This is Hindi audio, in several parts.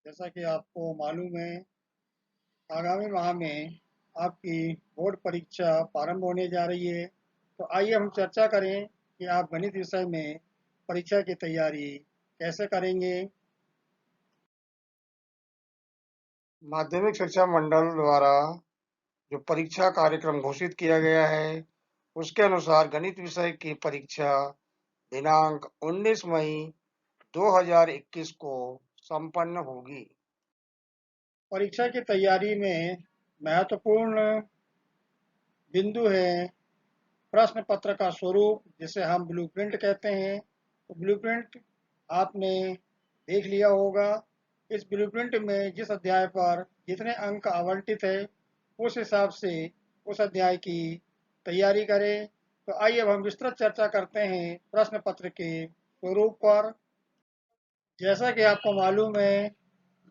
जैसा कि आपको मालूम है, आगामी माह में आपकी बोर्ड परीक्षा प्रारंभ होने जा रही है। तो आइए हम चर्चा करें कि आप गणित विषय में परीक्षा की तैयारी कैसे करेंगे। माध्यमिक शिक्षा मंडल द्वारा जो परीक्षा कार्यक्रम घोषित किया गया है, उसके अनुसार गणित विषय की परीक्षा दिनांक 19 मई 2021 को संपन्न होगी। परीक्षा की तैयारी में महत्वपूर्ण बिंदु है प्रश्न पत्र का स्वरूप, जिसे हम ब्लूप्रिंट कहते हैं। तो ब्लूप्रिंट आपने देख लिया होगा। इस ब्लूप्रिंट में जिस अध्याय पर जितने अंक आवंटित है, उस हिसाब से उस अध्याय की तैयारी करें। तो आइए अब हम विस्तृत चर्चा करते हैं प्रश्न पत्र के स्वरूप पर। जैसा कि आपको मालूम है,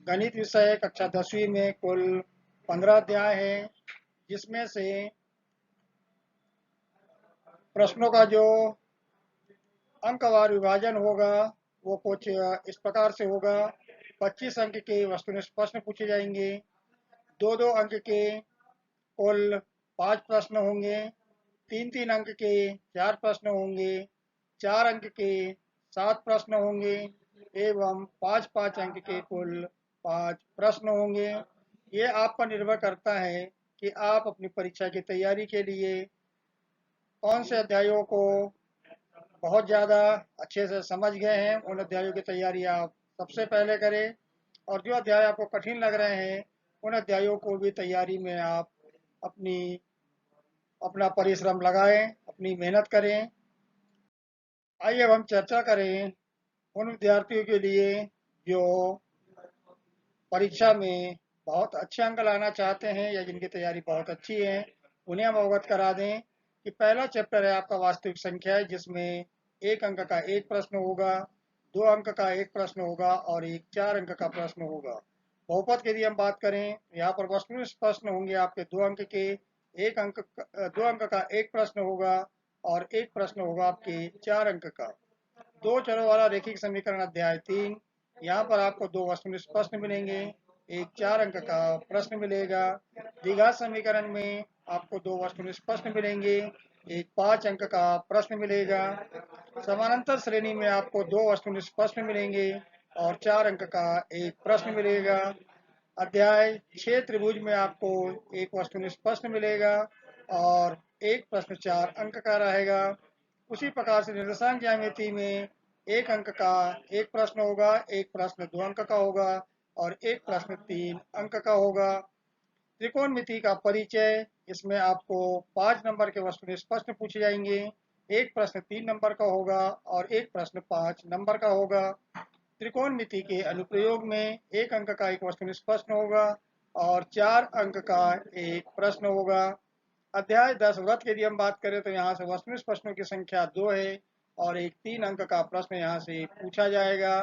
गणित विषय कक्षा 10वीं में कुल 15 अध्याय है, जिसमें से प्रश्नों का जो अंकवार विभाजन होगा वो कुछ इस प्रकार से होगा। 25 अंक के वस्तुनिष्ठ प्रश्न पूछे जाएंगे। 2-2 अंक के कुल 5 प्रश्न होंगे। 3-3 अंक के 4 प्रश्न होंगे। 4 अंक के 7 प्रश्न होंगे एवं 5-5 अंक के कुल 5 प्रश्न होंगे। ये आप पर निर्भर करता है कि आप अपनी परीक्षा की तैयारी के लिए कौन से अध्यायों को बहुत ज़्यादा अच्छे से समझ गए हैं। उन अध्यायों की तैयारी आप सबसे पहले करें, और जो अध्याय आपको कठिन लग रहे हैं, उन अध्यायों को भी तैयारी में आप अपनी अपना परिश्रम लगाएं, अपनी मेहनत करें। आइए अब हम चर्चा करें उन विद्यार्थियों के लिए जो परीक्षा में बहुत अच्छे अंक लाना चाहते हैं या जिनकी तैयारी बहुत अच्छी है। उन्हें हम अवगत करा दें कि पहला चैप्टर है आपका वास्तविक संख्या है, जिसमें 1 अंक का एक प्रश्न होगा, 2 अंक का एक प्रश्न होगा और एक 4 अंक का प्रश्न होगा। बहुपद की यदि हम बात करें, यहाँ पर वस्तुनिष्ठ प्रश्न होंगे आपके 2 अंक के। 2 अंक का एक प्रश्न होगा और एक प्रश्न होगा आपके 4 अंक का। दो चरों वाला रैखिक समीकरण अध्याय 3, यहाँ पर आपको 2 वस्तुनिष्ठ प्रश्न मिलेंगे, एक 4 अंक का प्रश्न मिलेगा। द्विघात समीकरण में आपको 2 वस्तुनिष्ठ प्रश्न मिलेंगे, एक 5 अंक का प्रश्न मिलेगा। समानांतर श्रेणी में आपको 2 वस्तुनिष्ठ प्रश्न मिलेंगे और 4 अंक का एक प्रश्न मिलेगा। अध्याय 6 त्रिभुज में आपको एक वस्तुनिष्ठ प्रश्न मिलेगा और एक प्रश्न 4 अंक का रहेगा। उसी प्रकार से निर्देशांक ज्यामिति में 1 अंक का एक प्रश्न होगा, एक प्रश्न 2 अंक का होगा और एक प्रश्न 3 अंक का होगा। त्रिकोणमिति का परिचय, इसमें आपको 5 नंबर के वस्तुनिष्ठ प्रश्न पूछे जाएंगे। एक प्रश्न 3 नंबर का होगा और एक प्रश्न 5 नंबर का होगा। त्रिकोणमिति के अनुप्रयोग में 1 अंक का एक वस्तुनिष्ठ प्रश्न होगा और 4 अंक का एक प्रश्न होगा। अध्याय 10 व्रत की यदि हम बात करें, तो यहाँ से वस्तुनिष्ठ प्रश्नों की संख्या 2 है और एक 3 अंक का प्रश्न यहाँ से पूछा जाएगा।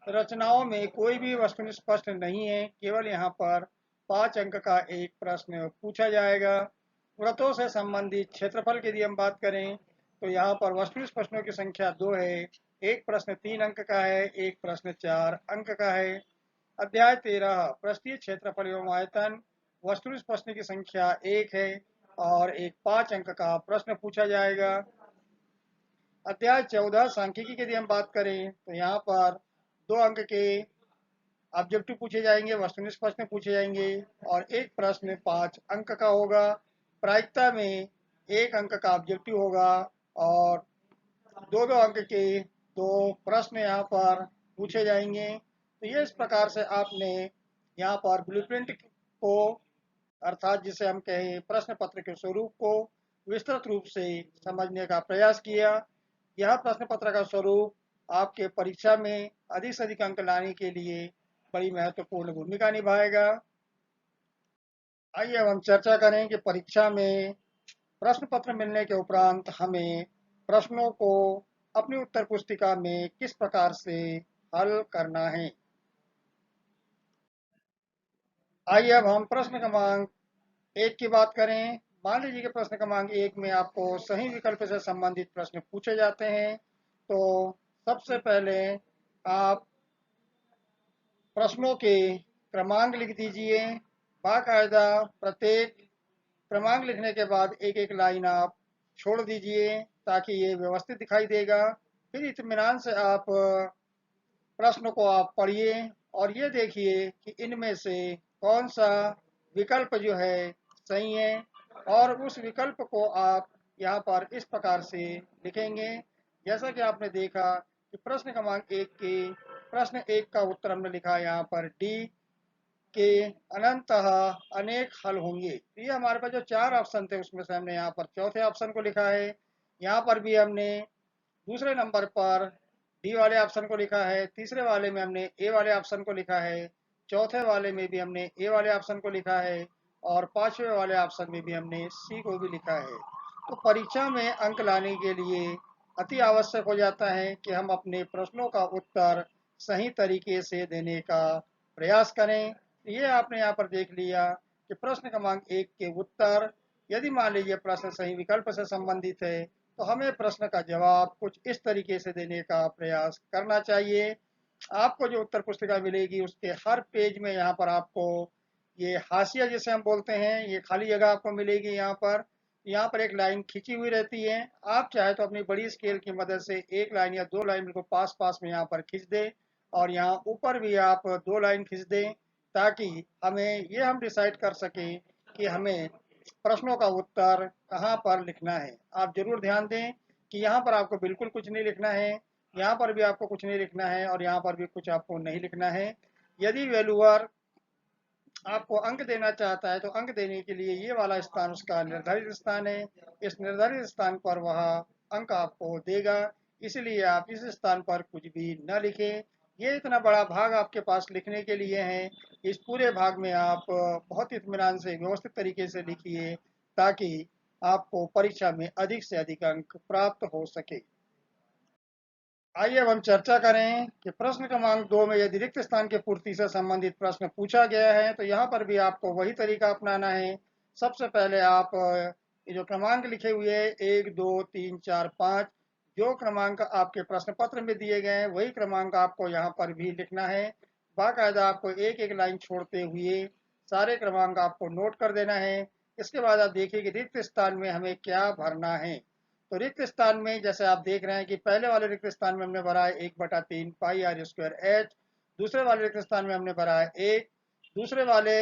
रचनाओं में कोई भी वस्तुनिष्ठ प्रश्न नहीं है, केवल यहाँ पर 5 अंक का एक प्रश्न पूछा जाएगा। व्रतों से संबंधित क्षेत्रफल की यदि हम बात करें, तो यहाँ पर वस्तुनिष्ठ प्रश्नों की संख्या 2 है, एक प्रश्न 3 अंक का है, एक प्रश्न 4 अंक का है। अध्याय 13 पृष्ठीय क्षेत्रफल एवं आयतन, वस्तुनिष्ठ प्रश्न की संख्या 1 है और एक 5 अंक का प्रश्न पूछा जाएगा। अध्याय 14 सांख्यिकी की यदि हम बात करें, तो यहाँ पर 2 अंक के ऑब्जेक्टिव पूछे जाएंगे, वस्तुनिष्ठ प्रश्न पूछे जाएंगे और एक प्रश्न 5 अंक का होगा। प्रायिकता में 1 अंक का ऑब्जेक्टिव होगा और 2-2 अंक के 2 प्रश्न यहाँ पर पूछे जाएंगे। तो ये इस प्रकार से आपने यहाँ पर ब्लूप्रिंट को, अर्थात जिसे हम कहें प्रश्न पत्र के स्वरूप को, विस्तृत रूप से समझने का प्रयास किया। यह प्रश्न पत्र का स्वरूप आपके परीक्षा में अधिक से अधिक अंक लाने के लिए बड़ी महत्वपूर्ण भूमिका निभाएगा। आइए अब हम चर्चा करें कि परीक्षा में प्रश्न पत्र मिलने के उपरांत हमें प्रश्नों को अपनी उत्तर पुस्तिका में किस प्रकार से हल करना है। आइए अब हम प्रश्न क्रमांक 1 की बात करें। मान लीजिए कि प्रश्न क्रमांक 1 में आपको सही विकल्प से संबंधित प्रश्न पूछे जाते हैं। तो सबसे पहले आप प्रश्नों के क्रमांक लिख दीजिए। बाकायदा प्रत्येक क्रमांक लिखने के बाद एक एक लाइन आप छोड़ दीजिए ताकि ये व्यवस्थित दिखाई देगा। फिर इत्मीनान से आप प्रश्न को आप पढ़िए और ये देखिए कि इनमें से कौन सा विकल्प जो है सही है, और उस विकल्प को आप यहाँ पर इस प्रकार से लिखेंगे। जैसा कि आपने देखा कि प्रश्न क्रमांक एक के प्रश्न एक का उत्तर हमने लिखा यहाँ पर डी के अनंतः अनेक हल होंगे। तो ये हमारे पास जो चार ऑप्शन थे उसमें से हमने यहाँ पर चौथे ऑप्शन को लिखा है। यहाँ पर भी हमने दूसरे नंबर पर डी वाले ऑप्शन को लिखा है, तीसरे वाले में हमने ए वाले ऑप्शन को लिखा है, चौथे वाले में भी हमने ए वाले ऑप्शन को लिखा है, और पांचवें वाले ऑप्शन में भी हमने सी को भी लिखा है। तो परीक्षा में अंक लाने के लिए अति आवश्यक हो जाता है कि हम अपने प्रश्नों का उत्तर सही तरीके से देने का प्रयास करें। ये आपने यहाँ पर देख लिया कि प्रश्न क्रमांक एक के उत्तर, यदि मान लीजिए प्रश्न सही विकल्प से संबंधित है तो हमें प्रश्न का जवाब कुछ इस तरीके से देने का प्रयास करना चाहिए। आपको जो उत्तर पुस्तिका मिलेगी उसके हर पेज में यहाँ पर आपको ये हाशिया जिसे हम बोलते हैं, ये खाली जगह आपको मिलेगी। यहाँ पर एक लाइन खींची हुई रहती है। आप चाहे तो अपनी बड़ी स्केल की मदद से एक लाइन या दो लाइन को पास पास में यहाँ पर खींच दे, और यहाँ ऊपर भी आप दो लाइन खींच दें, ताकि हमें ये हम डिसाइड कर सकें कि हमें प्रश्नों का उत्तर कहाँ पर लिखना है। आप जरूर ध्यान दें कि यहाँ पर आपको बिल्कुल कुछ नहीं लिखना है, यहाँ पर भी आपको कुछ नहीं लिखना है, और यहाँ पर भी कुछ आपको नहीं लिखना है। यदि वैल्यूअर आपको अंक देना चाहता है तो अंक देने के लिए ये वाला स्थान उसका निर्धारित स्थान है। इस निर्धारित स्थान पर वह अंक आपको देगा, इसलिए आप इस स्थान पर कुछ भी न लिखें। ये इतना बड़ा भाग आपके पास लिखने के लिए है। इस पूरे भाग में आप बहुत इत्मीनान से व्यवस्थित तरीके से लिखिए ताकि आपको परीक्षा में अधिक से अधिक अंक प्राप्त हो सके। आइए अब हम चर्चा करें कि प्रश्न क्रमांक 2 में यदि रिक्त स्थान की पूर्ति से संबंधित प्रश्न पूछा गया है तो यहाँ पर भी आपको वही तरीका अपनाना है। सबसे पहले आप ये जो क्रमांक लिखे हुए हैं 1 2 3 4 5, जो क्रमांक आपके प्रश्न पत्र में दिए गए हैं वही क्रमांक आपको यहाँ पर भी लिखना है। बाकायदा आपको एक एक लाइन छोड़ते हुए सारे क्रमांक आपको नोट कर देना है। इसके बाद आप देखिए कि रिक्त स्थान में हमें क्या भरना है। तो रिक्त स्थान में जैसे आप देख रहे हैं कि पहले वाले रिक्त स्थान में हमने भरा है 1/3 पाई आर स्क्वायर एच, दूसरे वाले रिक्त स्थान में हमने भरा है 1, तीसरे वाले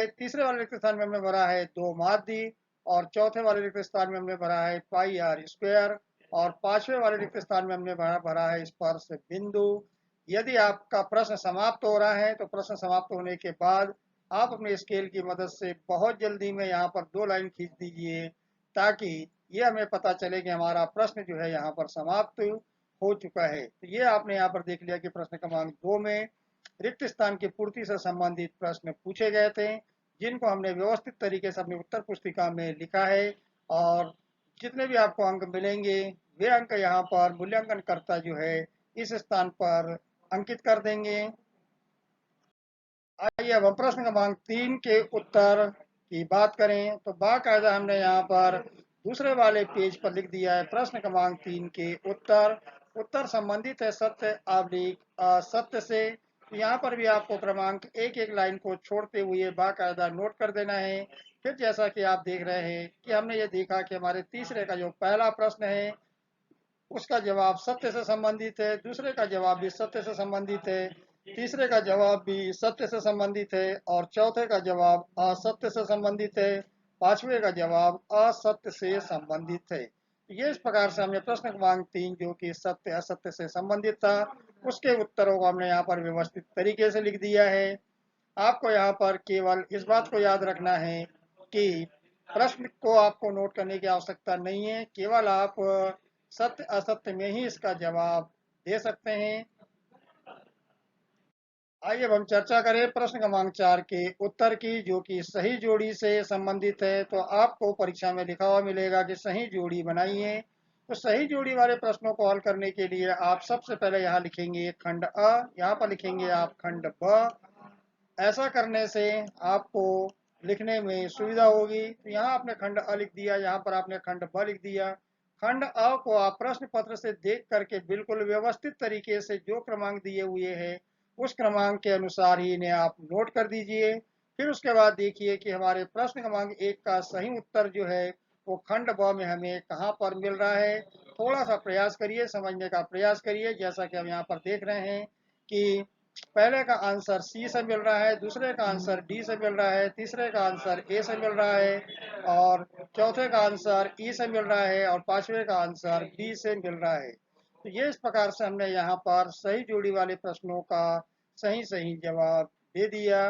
रिक्त स्थान में हमने भरा है 2 माध्य, और चौथे वाले रिक्त स्थान में हमने भरा है पाई आर स्क्वायर, और पांचवें वाले रिक्त स्थान में हमने भरा है स्पर्श बिंदु। यदि आपका प्रश्न समाप्त हो रहा है तो प्रश्न समाप्त होने के बाद आप अपने स्केल की मदद से बहुत जल्दी में यहाँ पर दो लाइन खींच दीजिए, ताकि ये हमें पता चले कि हमारा प्रश्न जो है यहाँ पर समाप्त हो चुका है। तो ये आपने यहाँ पर देख लिया कि प्रश्न क्रमांक 2 में रिक्त स्थान की पूर्ति से संबंधित प्रश्न पूछे गए थे, जिनको हमने व्यवस्थित तरीके से अपनी उत्तर पुस्तिका में लिखा है, और जितने भी आपको अंक मिलेंगे वे अंक यहाँ पर मूल्यांकन कर्ता जो है इस स्थान पर अंकित कर देंगे। आइए अब हम प्रश्न क्रमांक 3 के उत्तर की बात करें तो बाकायदा हमने यहाँ पर दूसरे वाले पेज पर लिख दिया है प्रश्न क्रमांक 3 के उत्तर संबंधित है सत्य आब्लिक असत्य से। तो यहाँ पर भी आपको क्रमांक एक एक लाइन को छोड़ते हुए बाकायदा नोट कर देना है। फिर जैसा कि आप देख रहे हैं कि हमने ये देखा कि हमारे तीसरे का जो पहला प्रश्न है उसका जवाब सत्य से संबंधित है, दूसरे का जवाब भी सत्य से संबंधित है, तीसरे का जवाब भी सत्य से संबंधित है, और चौथे का जवाब असत्य से संबंधित है, पांचवे का जवाब असत्य से संबंधित है। ये इस प्रकार से हमने प्रश्न क्रमांक 3 जो कि सत्य असत्य से संबंधित था उसके उत्तरों को हमने यहाँ पर व्यवस्थित तरीके से लिख दिया है। आपको यहाँ पर केवल इस बात को याद रखना है कि प्रश्न को आपको नोट करने की आवश्यकता नहीं है, केवल आप सत्य असत्य में ही इसका जवाब दे सकते हैं। आइए अब हम चर्चा करें प्रश्न क्रमांक 4 के उत्तर की, जो कि सही जोड़ी से संबंधित है। तो आपको परीक्षा में लिखा हुआ मिलेगा कि सही जोड़ी बनाइए। तो सही जोड़ी वाले प्रश्नों को हल करने के लिए आप सबसे पहले यहाँ लिखेंगे खंड अ, यहाँ पर लिखेंगे आप खंड ब। ऐसा करने से आपको लिखने में सुविधा होगी। तो यहाँ आपने खंड अ लिख दिया, यहाँ पर आपने खंड ब लिख दिया। खंड अ को आप प्रश्न पत्र से देख करके बिल्कुल व्यवस्थित तरीके से जो क्रमांक दिए हुए हैं उस क्रमांक के अनुसार ही इन्हें आप नोट कर दीजिए। फिर उसके बाद देखिए कि हमारे प्रश्न क्रमांक 1 का सही उत्तर जो है वो खंड ब में हमें कहाँ पर मिल रहा है। थोड़ा सा प्रयास करिए, समझने का प्रयास करिए। जैसा कि हम यहाँ पर देख रहे हैं कि पहले का आंसर सी से मिल रहा है, दूसरे का आंसर डी से मिल रहा है, तीसरे का आंसर ए से मिल रहा है और चौथे का आंसर ई से मिल रहा है और पांचवे का आंसर बी से मिल रहा है। तो ये इस प्रकार से हमने यहाँ पर सही जोड़ी वाले प्रश्नों का सही सही जवाब दे दिया।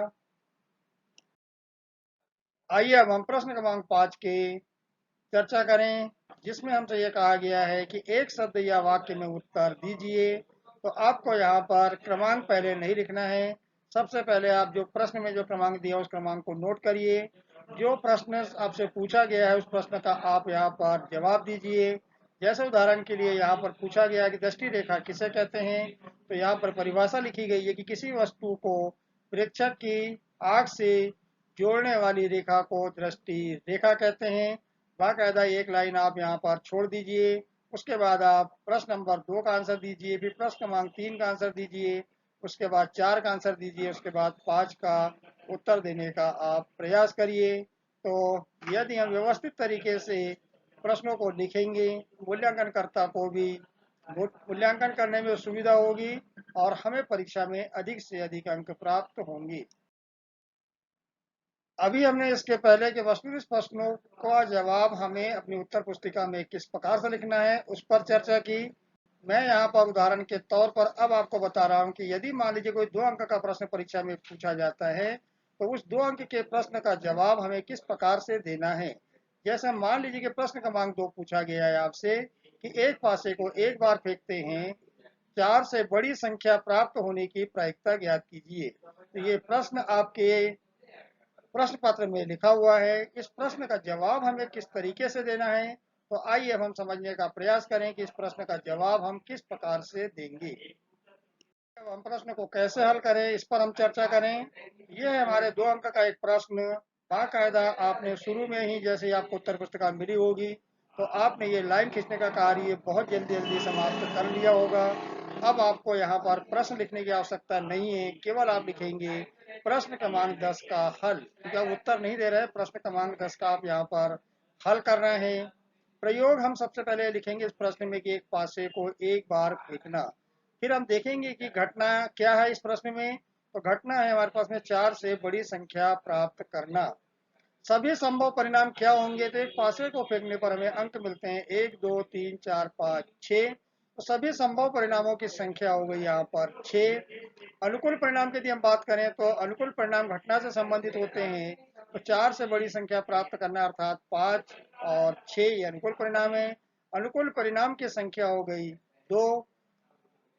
आइए अब हम प्रश्न क्रमांक 5 के चर्चा करें, जिसमें हमसे यह कहा गया है कि एक शब्द या वाक्य में उत्तर दीजिए। तो आपको यहाँ पर क्रमांक पहले नहीं लिखना है। सबसे पहले आप जो प्रश्न में जो क्रमांक दिया उस क्रमांक को नोट करिए। जो प्रश्न आपसे पूछा गया है उस प्रश्न का आप यहाँ पर जवाब दीजिए। जैसे उदाहरण के लिए यहाँ पर पूछा गया है कि दृष्टि रेखा किसे कहते हैं, तो यहाँ पर परिभाषा लिखी गई है कि किसी वस्तु को प्रेक्षक की आंख से जोड़ने वाली रेखा को दृष्टि रेखा कहते हैं। बाकायदा एक लाइन आप यहाँ पर छोड़ दीजिए। उसके बाद आप प्रश्न नंबर 2 का आंसर दीजिए, फिर प्रश्न क्रमांक 3 का आंसर दीजिए, उसके बाद 4 का आंसर दीजिए, उसके बाद 5 का उत्तर देने का आप प्रयास करिए। तो यदि हम व्यवस्थित तरीके से प्रश्नों को लिखेंगे, मूल्यांकनकर्ता को भी मूल्यांकन करने में सुविधा होगी और हमें परीक्षा में अधिक से अधिक अंक प्राप्त होंगे। अभी हमने इसके पहले के वस्तुनिष्ठ प्रश्नों का जवाब हमें अपनी उत्तर पुस्तिका में किस प्रकार से लिखना है उस पर चर्चा की। मैं यहाँ पर उदाहरण के तौर पर अब आपको बता रहा हूँ कि यदि मान लीजिए कोई 2 अंक का प्रश्न परीक्षा में पूछा जाता है तो उस 2 अंक के प्रश्न का जवाब हमें किस प्रकार से देना है। जैसे मान लीजिए कि प्रश्न क्रमांक 2 पूछा गया है आपसे कि एक पासे को एक बार फेंकते हैं 4 से बड़ी संख्या प्राप्त होने की प्रायिकता ज्ञात कीजिए। तो ये प्रश्न आपके प्रश्न पत्र में लिखा हुआ है। इस प्रश्न का जवाब हमें किस तरीके से देना है, तो आइए अब हम समझने का प्रयास करें कि इस प्रश्न का जवाब हम किस प्रकार से देंगे। अब हम प्रश्न को कैसे हल करें इस पर हम चर्चा करें। यह है हमारे 2 अंक का एक प्रश्न। बाकायदा आपने शुरू में ही जैसे आपको उत्तर पुस्तिका मिली होगी तो आपने ये लाइन खींचने का कार्य बहुत जल्दी जल्दी समाप्त कर लिया होगा। अब आपको यहाँ पर प्रश्न लिखने की आवश्यकता नहीं है, केवल आप लिखेंगे प्रश्न क्रमांक 10 का हल, क्योंकि आप उत्तर नहीं दे रहे, प्रश्न क्रमांक 10 का आप यहाँ पर हल कर रहे हैं। प्रयोग हम सबसे पहले लिखेंगे इस प्रश्न में कि एक पासे को एक बार फेंकना। फिर हम देखेंगे कि घटना क्या है इस प्रश्न में। तो घटना है हमारे पास में 4 से बड़ी संख्या प्राप्त करना। सभी संभव परिणाम क्या होंगे, तो एक पासे को फेंकने पर हमें अंक मिलते हैं 1 2 3 4 5 6। तो सभी संभव परिणामों की संख्या हो गई यहाँ पर 6। अनुकूल परिणाम की यदि हम बात करें तो अनुकूल परिणाम घटना से संबंधित होते हैं। तो 4 से बड़ी संख्या प्राप्त करना अर्थात 5 और 6 ये अनुकूल परिणाम है। अनुकूल परिणाम की संख्या हो गई 2।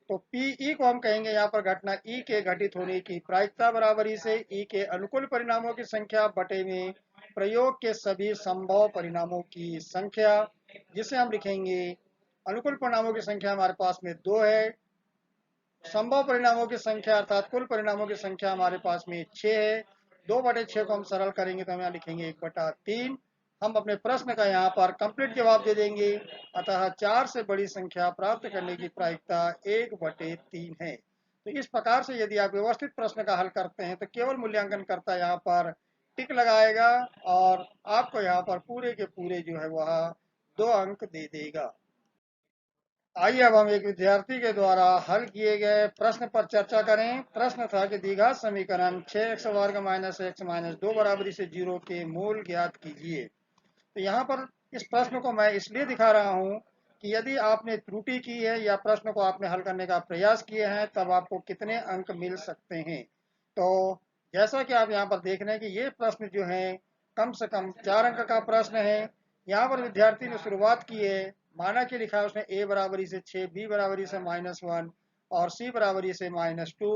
तो पीई को हम कहेंगे यहाँ पर घटना ई के घटित होने की प्रायिकता बराबरी से ई के अनुकूल परिणामों की संख्या बटे में प्रयोग के सभी संभव परिणामों की संख्या, जिसे हम लिखेंगे अनुकूल परिणामों की संख्या हमारे पास में 2 है, संभव परिणामों की संख्या अर्थात कुल परिणामों की संख्या हमारे पास में 6 है। 2/6 को हम सरल करेंगे तो हम यहाँ लिखेंगे 1/3। हम अपने प्रश्न का यहाँ पर कंप्लीट जवाब दे देंगे। अतः 4 से बड़ी संख्या प्राप्त करने की प्रायिकता 1/3 है। तो इस प्रकार से यदि आप व्यवस्थित प्रश्न का हल करते हैं तो केवल मूल्यांकन करता यहाँ पर टिक लगाएगा और आपको यहाँ पर पूरे के पूरे जो है वह 2 अंक दे देगा। आइए अब हम एक विद्यार्थी के द्वारा हल किए गए प्रश्न पर चर्चा करें। प्रश्न था कि द्विघात समीकरण 6x वर्ग माइनस x माइनस 2 बराबरी से 0 के मूल ज्ञात कीजिए। तो यहाँ पर इस प्रश्न को मैं इसलिए दिखा रहा हूँ कि यदि आपने त्रुटि की है या प्रश्न को आपने हल करने का प्रयास किए हैं तब आपको कितने अंक मिल सकते हैं। तो जैसा कि आप यहाँ पर देख रहे हैं कि ये प्रश्न जो है कम से कम 4 अंक का प्रश्न है। यहाँ पर विद्यार्थी ने शुरुआत की है, माना कि लिखा है उसने a बराबरी से 6, b बराबरी से -1 और c बराबरी से -2।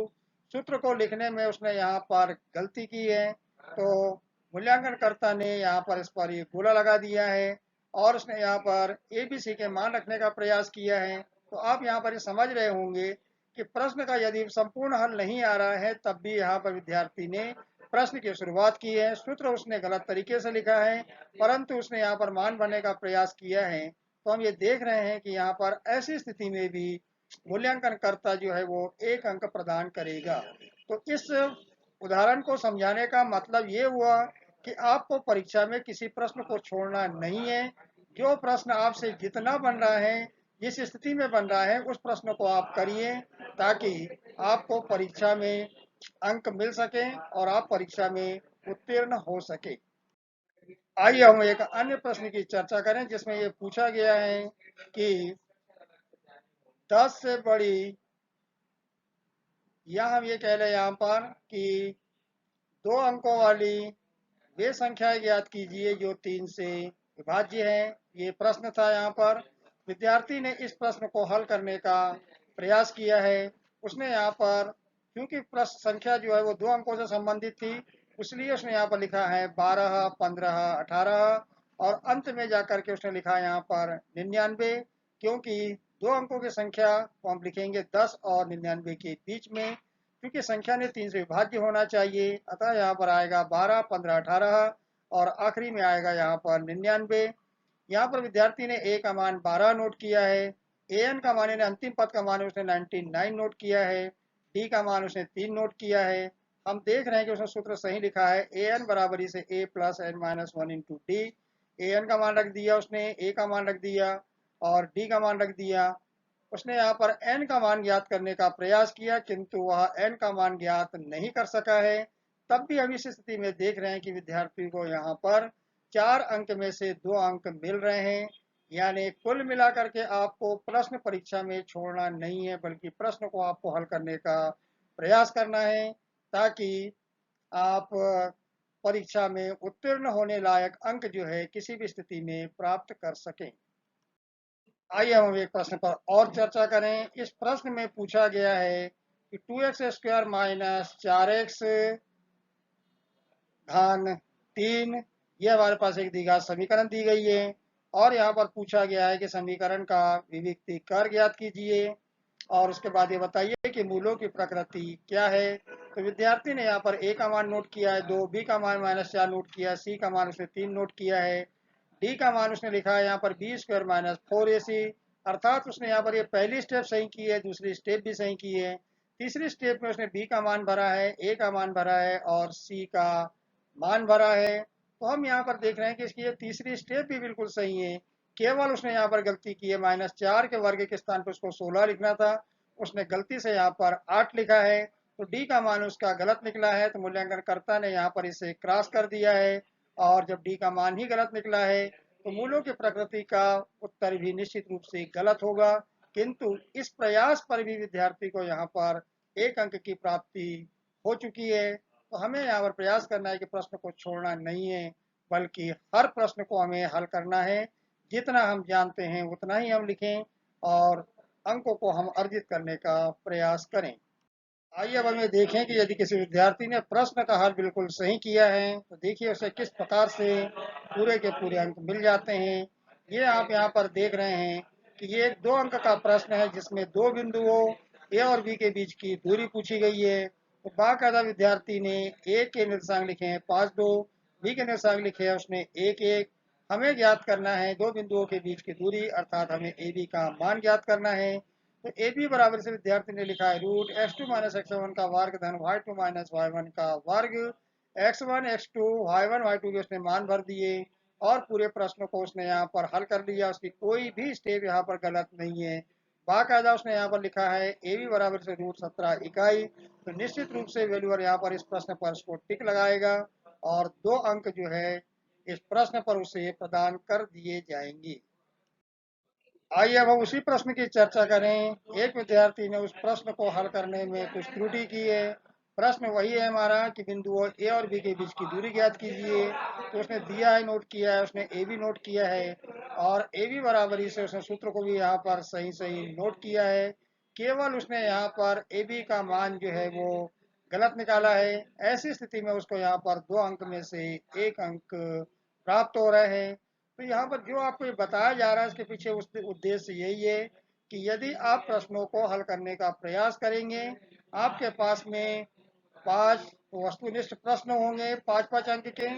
सूत्र को लिखने में उसने यहाँ पर गलती की है, तो मूल्यांकनकर्ता ने यहाँ पर इस पर ये गोला लगा दिया है और उसने यहाँ पर ए बी सी के मान रखने का प्रयास किया है। तो आप यहाँ पर ये समझ रहे होंगे कि प्रश्न का यदि संपूर्ण हल नहीं आ रहा है तब भी यहाँ पर विद्यार्थी ने प्रश्न की शुरुआत की है। सूत्र उसने गलत तरीके से लिखा है परंतु उसने यहाँ पर मान भरने का प्रयास किया है। तो हम ये देख रहे हैं कि यहाँ पर ऐसी स्थिति में भी मूल्यांकनकर्ता जो है वो 1 अंक प्रदान करेगा। तो इस उदाहरण को समझाने का मतलब ये हुआ कि आपको परीक्षा में किसी प्रश्न को छोड़ना नहीं है। जो प्रश्न आपसे जितना बन रहा है, जिस स्थिति में बन रहा है, उस प्रश्न को आप करिए ताकि आपको परीक्षा में अंक मिल सके और आप परीक्षा में उत्तीर्ण हो सके। आइए हम एक अन्य प्रश्न की चर्चा करें जिसमें ये पूछा गया है कि 10 से बड़ी, या हम ये कह लें यहाँ पर कि 2 अंकों वाली वे संख्याएं ज्ञात कीजिए जो 3 से विभाज्य है। ये प्रश्न था। यहाँ पर विद्यार्थी ने इस प्रश्न को हल करने का प्रयास किया है। उसने यहाँ पर, क्योंकि प्रश्न संख्या जो है वो 2 अंकों से संबंधित थी, इसलिए उसने यहाँ पर लिखा है 12, 15, 18 और अंत में जाकर के उसने लिखा है यहाँ पर 99, क्योंकि 2 अंकों की संख्या को हम लिखेंगे 10 और 99 के बीच में, क्योंकि संख्या ने 3 से विभाज्य होना चाहिए। अतः यहाँ पर आएगा 12, 15, 18 और आखिरी में आएगा यहाँ पर 99। यहाँ पर विद्यार्थी ने ए का मान 12 नोट किया है, एन का मान यानी अंतिम पद का मान उसने 99 नोट किया है, डी का मान उसने 3 नोट किया है। हम देख रहे हैं कि उसने सूत्र सही लिखा है, ए एन बराबरी से A plus N minus one into D. A N का मान रख दिया उसने, ए का मान रख दिया और डी का मान रख दिया। उसने यहाँ पर n का मान ज्ञात करने का प्रयास किया, किंतु वह n का मान ज्ञात नहीं कर सका है। तब भी हम इस स्थिति में देख रहे हैं कि विद्यार्थी को यहाँ पर 4 अंक में से 2 अंक मिल रहे हैं। यानी कुल मिलाकर के आपको प्रश्न परीक्षा में छोड़ना नहीं है, बल्कि प्रश्न को आपको हल करने का प्रयास करना है ताकि आप परीक्षा में उत्तीर्ण होने लायक अंक जो है किसी भी स्थिति में प्राप्त कर सकें। आइए हम एक प्रश्न पर और चर्चा करें। इस प्रश्न में पूछा गया है कि 2x² माइनस 4x घन 3, ये हमारे पास एक द्विघात समीकरण दी गई है और यहाँ पर पूछा गया है कि समीकरण का विविक्तीकर ज्ञात कीजिए और उसके बाद ये बताइए कि मूलों की प्रकृति क्या है। तो विद्यार्थी ने यहाँ पर ए का मान नोट किया है 2, बी का मान -4 नोट किया है, सी का मान उसने 3 नोट किया है, डी का मान उसने लिखा है यहाँ पर b² माइनस 4ac। अर्थात उसने यहाँ पर ये पहली स्टेप सही की है, दूसरी स्टेप भी सही की है, तीसरी स्टेप में उसने बी का मान भरा है, ए का मान भरा है और सी का मान भरा है। तो हम यहाँ पर देख रहे हैं कि इसकी ये तीसरी स्टेप भी बिल्कुल सही है। केवल उसने यहाँ पर गलती की है, -4 के वर्ग के स्थान पर उसको 16 लिखना था, उसने गलती से यहाँ पर 8 लिखा है। तो डी का मान उसका गलत निकला है। तो मूल्यांकनकर्ता ने यहाँ पर इसे क्रॉस कर दिया है और जब डी का मान ही गलत निकला है तो मूलों की प्रकृति का उत्तर भी निश्चित रूप से गलत होगा। किंतु इस प्रयास पर भी विद्यार्थी को यहाँ पर 1 अंक की प्राप्ति हो चुकी है। तो हमें यहाँ पर प्रयास करना है कि प्रश्न को छोड़ना नहीं है, बल्कि हर प्रश्न को हमें हल करना है। जितना हम जानते हैं उतना ही हम लिखें और अंकों को हम अर्जित करने का प्रयास करें। आइए अब हमें देखें कि यदि किसी विद्यार्थी ने प्रश्न का हल बिल्कुल सही किया है तो देखिए उसे किस प्रकार से पूरे के पूरे अंक मिल जाते हैं। ये आप यहाँ पर देख रहे हैं कि ये एक 2 अंक का प्रश्न है जिसमें 2 बिंदुओं ए और बी के बीच की दूरी पूछी गई है। तो बाकायदा विद्यार्थी ने ए के निर्देशांक लिखे हैं 5, 2, बी के निर्देशांक लिखे हैं उसने 1, 1। हमें ज्ञात करना है 2 बिंदुओं के बीच की दूरी, अर्थात हमें ए बी का मान ज्ञात करना है। तो ए बी बराबर से विद्यार्थी ने लिखा है √x2 माइनस x1 का वर्ग धन y2 माइनस y1 का वर्ग। x1, x2, y1, y2 के उसने मान भर दिए और पूरे प्रश्न को उसने यहाँ पर हल कर लिया। उसकी कोई भी स्टेप यहाँ पर गलत नहीं है। बाकायदा उसने यहाँ पर लिखा है ए बी बराबर से √17 इकाई। तो निश्चित रूप से वैल्यूअर यहाँ पर इस प्रश्न पर उसको टिक लगाएगा और 2 अंक जो है इस प्रश्न पर उसे प्रदान कर दिए जाएंगे। आइए अब हम उसी प्रश्न की चर्चा करें। एक विद्यार्थी ने उस प्रश्न को हल करने में कुछ त्रुटि की है। प्रश्न वही है हमारा कि बिंदुओं ए और बी के बीच की दूरी ज्ञात कीजिए। तो उसने दिया है, नोट किया है, उसने ए बी नोट किया है और ए बी बराबरी से उसने सूत्र को भी यहाँ पर सही सही नोट किया है। केवल उसने यहाँ पर ए बी का मान जो है वो गलत निकाला है। ऐसी स्थिति में उसको यहाँ पर 2 अंक में से 1 अंक प्राप्त हो रहे हैं। तो यहाँ पर जो आपको ये बताया जा रहा है इसके पीछे उद्देश्य यही है कि यदि आप प्रश्नों को हल करने का प्रयास करेंगे, आपके पास में 5 वस्तुनिष्ठ प्रश्न होंगे 5-5 अंक के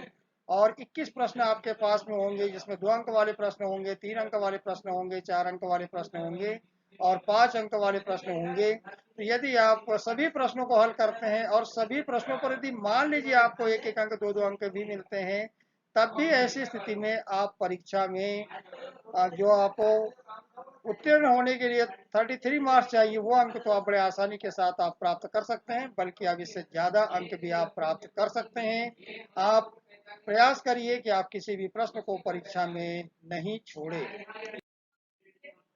और 21 प्रश्न आपके पास में होंगे जिसमें 2 अंक वाले प्रश्न होंगे, 3 अंक वाले प्रश्न होंगे, 4 अंक वाले प्रश्न होंगे। और 5 अंक वाले प्रश्न होंगे। तो यदि आप सभी प्रश्नों को हल करते हैं और सभी प्रश्नों पर यदि मान लीजिए आपको 1-1 अंक 2-2 अंक भी मिलते हैं, तब भी ऐसी स्थिति में आप परीक्षा में जो आपको उत्तीर्ण होने के लिए 33 मार्क्स चाहिए, वो अंक तो आप बड़े आसानी के साथ आप प्राप्त कर सकते हैं, बल्कि अब इससे ज्यादा अंक भी आप प्राप्त कर सकते हैं। आप प्रयास करिए कि आप किसी भी प्रश्न को परीक्षा में नहीं छोड़े।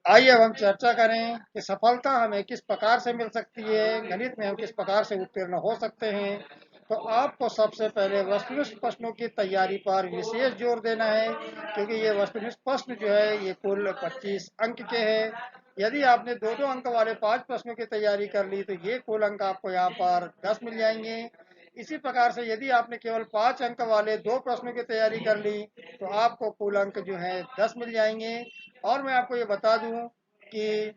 आइए अब हम चर्चा करें कि सफलता हमें किस प्रकार से मिल सकती है, गणित में हम किस प्रकार से उत्तीर्ण हो सकते हैं। तो आपको सबसे पहले वस्तुनिष्ठ प्रश्नों की तैयारी पर विशेष जोर देना है, क्योंकि ये वस्तुनिष्ठ प्रश्न जो है ये कुल 25 अंक के हैं। यदि आपने 2-2 अंक वाले 5 प्रश्नों की तैयारी कर ली तो ये कुल अंक आपको यहाँ पर 10 मिल जाएंगे। इसी प्रकार से यदि आपने केवल 5 अंक वाले 2 प्रश्नों की तैयारी कर ली तो आपको कुल अंक जो है 10 मिल जाएंगे। और मैं आपको ये बता दूं कि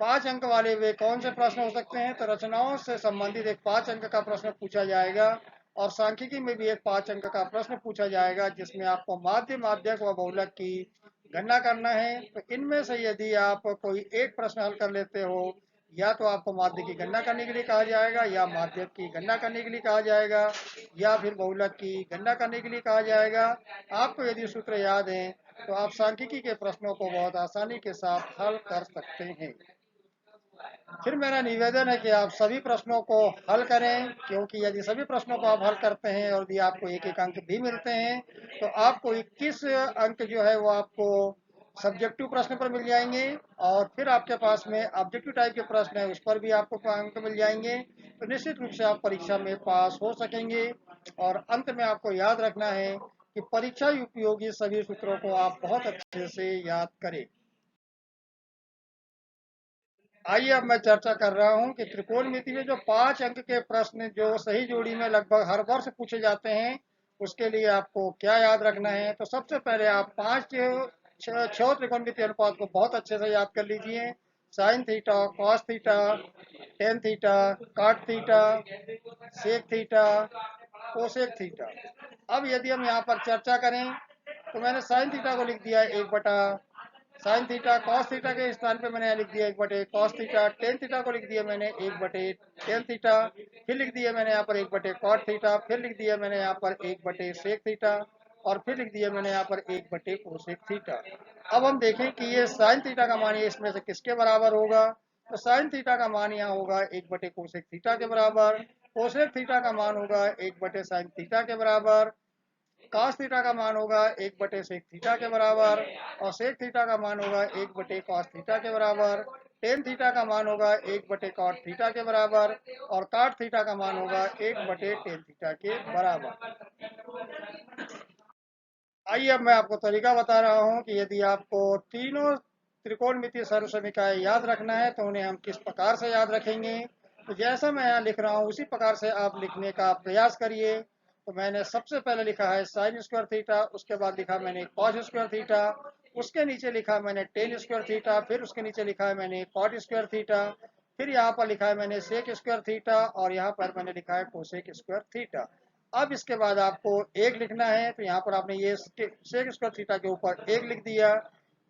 5 अंक वाले वे कौन से प्रश्न हो सकते हैं। तो रचनाओं से संबंधित एक 5 अंक का प्रश्न पूछा जाएगा और सांख्यिकी में भी एक 5 अंक का प्रश्न पूछा जाएगा, जिसमें आपको माध्य, माध्यक व बहुलक की गणना करना है। तो इनमें से यदि आप कोई एक प्रश्न हल कर लेते हो, या तो आपको माध्य की गणना करने के लिए कहा जाएगा, या माध्यक की गणना करने के लिए कहा जाएगा, या फिर बहुलक की गणना करने के लिए कहा जाएगा। आपको यदि सूत्र याद है तो आप सांख्यिकी के प्रश्नों को बहुत आसानी के साथ हल कर सकते हैं। फिर मेरा निवेदन है कि आप सभी प्रश्नों को हल करें, क्योंकि यदि सभी प्रश्नों को आप हल करते हैं और यदि आपको 1-1 अंक भी मिलते हैं तो आपको 21 अंक जो है वो आपको सब्जेक्टिव प्रश्न पर मिल जाएंगे। और फिर आपके पास में ऑब्जेक्टिव टाइप के प्रश्न है, उस पर भी आपको अंक मिल जाएंगे। तो निश्चित रूप से आप परीक्षा में पास हो सकेंगे। और अंत में आपको याद रखना है कि परीक्षा उपयोगी सभी सूत्रों को आप बहुत अच्छे से याद करें। आइए अब मैं चर्चा कर रहा हूं कि त्रिकोणमिति में जो 5 अंक के प्रश्न जो सही जोड़ी में लगभग हर वर्ष पूछे जाते हैं, उसके लिए आपको क्या याद रखना है। तो सबसे पहले आप 5 छह त्रिकोणमिति अनुपात को बहुत अच्छे से याद कर लीजिए। Sine theta, cos theta, tan theta, cot theta, sec theta, cosec theta. अब यदि हम यहाँ पर चर्चा करें तो मैंने साइन थीटा को लिख दिया 1 बटा साइन थीटा। कॉस थीटा के स्थान पे मैंने लिख दिया 1 बटे कॉस थीटा। टेन थीटा को लिख दिया मैंने 1 बटे टेन थीटा। फिर लिख दिया मैंने यहाँ पर 1 बटे कॉट थीटा। फिर लिख दिया मैंने यहाँ पर 1 बटे सेक थीटा। और फिर लिख दिया मैंने यहाँ पर 1 बटे कोसेक थीटा। अब हम देखें कि ये साइन थीटा का मान इसमें से किसके बराबर होगा। तो साइन थीटा का मान यहाँ होगा 1 बटे कोसेक थीटा के बराबर। कोसेक थीटा का मान होगा 1 बटे साइन थीटा के बराबर। कास थीटा का मान होगा 1 बटे सेक थीटा के बराबर। और सेक थीटा का मान होगा 1 बटे कॉस थीटा के बराबर। टेन थीटा का मान होगा 1 बटे कॉट थीटा के बराबर। और काट थीटा का मान होगा 1 बटे टेन थीटा के बराबर। आइए अब मैं आपको तरीका बता रहा हूं कि यदि आपको तीनों त्रिकोणमितीय सर्वसमीकाएं याद रखना है तो उन्हें हम किस प्रकार से याद रखेंगे। तो जैसा मैं यहाँ लिख रहा हूँ उसी प्रकार से आप लिखने का प्रयास करिए। तो मैंने सबसे पहले लिखा है साइन स्क्वायर थीटा, उसके बाद लिखा मैंने कॉस स्क्वायर थीटा, उसके नीचे लिखा मैंने टेन स्क्वायर थीटा, फिर उसके नीचे लिखा है मैंने कॉट स्क्वायर थीटा, फिर यहाँ पर लिखा है मैंने सेक स्क्वायर थीटा, और यहाँ पर मैंने लिखा है कोसेक स्क्वायर थीटा। अब इसके बाद आपको एक लिखना है, तो यहाँ पर आपने ये सेक स्क्वायर थीटा के ऊपर एक लिख दिया।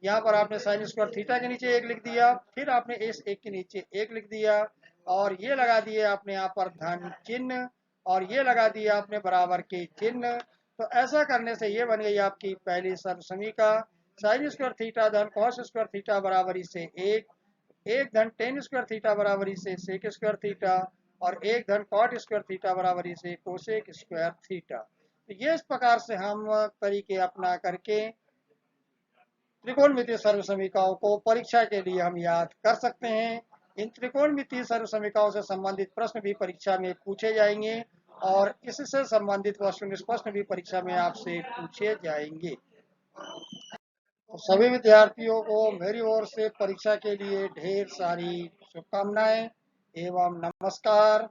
यहाँ पर आपने साइन स्क्वायर थीटा के नीचे एक लिख दिया, फिर आपने इस एक के नीचे एक लिख दिया, और ये लगा दिए आपने यहाँ पर धन चिन्ह, और ये लगा दिया आपने बराबर के चिन्ह। तो ऐसा करने से ये बन गई आपकी पहली सर्वसमीका। साइन स्क्वायर थीटा धन कॉस स्क्वायर थीटा बराबरी से एक, एक धन टेन स्क्वायर थीटा बराबरी से सेक स्क्वायर थीटा, और एक धन कॉट स्क्वायर थीटा बराबरी से कोसेक स्क्वायर थीटा। तो ये इस प्रकार से हम तरीके अपना करके त्रिकोणमितीय सर्वसमीकाओं को परीक्षा के लिए हम याद कर सकते हैं। इन त्रिकोणमितीय सर्वसमीकाओं से संबंधित प्रश्न भी परीक्षा में पूछे जाएंगे, और इससे संबंधित वस्तुनिष्ठ प्रश्न भी परीक्षा में आपसे पूछे जाएंगे। तो सभी विद्यार्थियों को मेरी ओर से परीक्षा के लिए ढेर सारी शुभकामनाएं एवं नमस्कार।